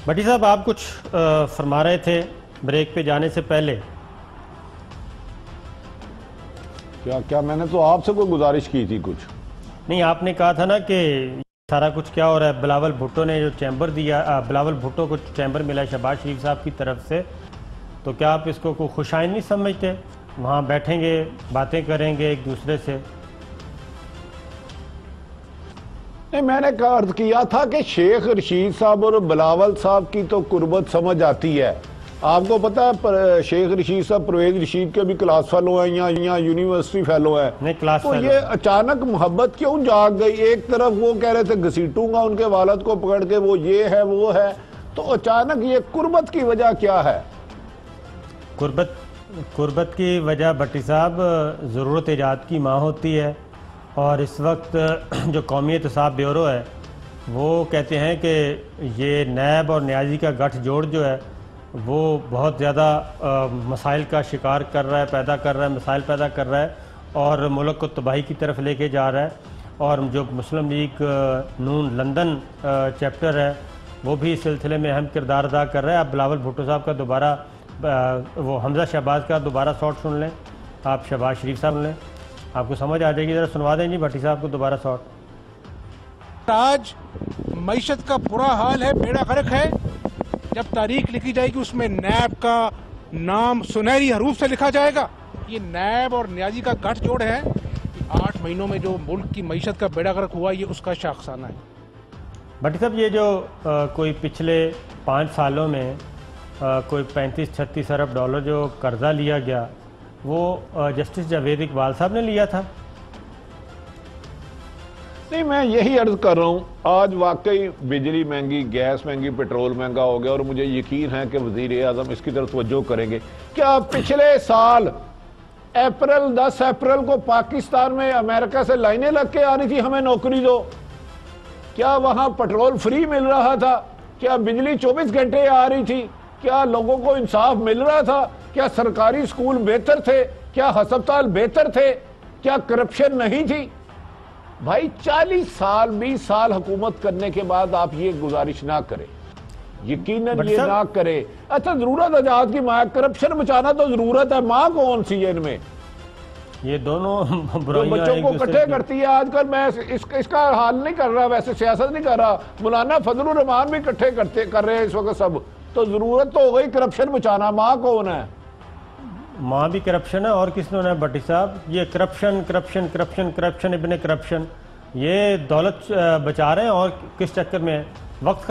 بھٹی صاحب آپ کچھ فرما رہے تھے بریک پہ جانے سے پہلے. کیا میں نے تو آپ سے کوئی گزارش کی تھی کچھ نہیں. آپ نے کہا تھا نا کہ سارا کچھ کیا ہو رہا ہے. بلاول بھٹو نے جو چیمبر دیا, بلاول بھٹو کو چیمبر ملا شہباز شریف صاحب کی طرف سے, تو کیا آپ اس کو کوئی خوشائن نہیں سمجھتے؟ وہاں بیٹھیں گے, باتیں کریں گے ایک دوسرے سے. نہیں, میں نے عرض کیا تھا کہ شیخ رشید صاحب اور بلاول صاحب کی تو قربت سمجھ آتی ہے. آپ کو پتا ہے شیخ رشید صاحب پرویز رشید کے بھی کلاس فیلو ہیں یا یونیورسٹی فیلو ہیں, تو یہ اچانک محبت کیوں جاگ گئی؟ ایک طرف وہ کہہ رہے تھے گھسیٹوں گا ان کے والد کو پکڑ کے, وہ یہ ہے وہ ہے, تو اچانک یہ قربت کی وجہ کیا ہے؟ قربت کی وجہ بھٹی صاحب ضرورت ایجاد کی ماں ہوتی ہے, اور اس وقت جو قومی احتساب بیورو ہے وہ کہتے ہیں کہ یہ نیب اور نیازی کا گٹھ جوڑ جو ہے وہ بہت زیادہ مسائل کا شکار کر رہا ہے, پیدا کر رہا ہے, مسائل پیدا کر رہا ہے, اور ملک کو تباہی کی طرف لے کے جا رہا ہے. اور جو مسلم لیگ نون لندن چیپٹر ہے وہ بھی اس سلسلے میں اہم کردار ادا کر رہا ہے. آپ بلاول بھٹو صاحب کا دوبارہ وہ حمزہ شہباز کا دوبارہ شاٹ سن لیں, آپ شہباز شریف صاحب لیں, آپ کو سمجھ آ جائے گی. ذرا سنوا دیں جی بھٹی صاحب کو دوبارہ شاٹ. آج معیشت کا برا حال ہے, بیڑا غرق ہے. جب تاریخ لکھی جائے گی اس میں نیب کا نام سنہری حروف سے لکھا جائے گا. یہ نیب اور نیازی کا گٹھ جوڑ ہے. 8 مہینوں میں جو ملک کی معیشت کا بیڑا غرق ہوا یہ اس کا شاخسانہ ہے. بھٹی صاحب یہ جو کوئی پچھلے 5 سالوں میں کوئی 35-36 ارب ڈالر جو قرضہ لیا گیا وہ جسٹس جاوید اقبال صاحب نے لیا تھا. نہیں, میں یہی عرض کر رہا ہوں, آج واقعی بجلی مہنگی, گیس مہنگی, پیٹرول مہنگا ہو گیا, اور مجھے یقین ہے کہ وزیر اعظم اس کی طرف توجہ کریں گے. کیا پچھلے سال 10 اپریل کو پاکستان میں امریکہ سے لائنیں لگ کے آ رہی تھی ہمیں نوکری دو؟ کیا وہاں پیٹرول فری مل رہا تھا؟ کیا بجلی 24 گھنٹے آ رہی تھی؟ کیا لوگوں کو انصاف مل رہا تھا؟ کیا سرکاری سکول بہتر تھے؟ کیا ہسپتال بہتر تھے؟ کیا کرپشن نہیں تھی؟ بھائی 40 سال 20 سال حکومت کرنے کے بعد آپ یہ گزارش نہ کریں, یقیناً یہ نہ کرے. اچھا, ضرورت ایجاد کی ماں, کرپشن بچانا تو ضرورت ہے, ماں کون سی ہے ان میں؟ یہ دونوں بچوں کو اکٹھے کرتی ہے آج کل. میں اس کا حال نہیں کر رہا, ویسے سیاست نہیں کر رہا, مولانا فضل الرحمان بھی اکٹھے کر رہے ہیں اس وقت سب. تو ضرورت تو ہو گئی کرپشن بچانا. ماں کون ہے؟ ماں بھی کرپشن ہے, اور کس نے ہونا ہے بھٹی صاحب؟ یہ کرپشن کرپشن کرپشن کرپشن ابن کرپشن, یہ دولت بچا رہے ہیں اور کس چکر میں وقت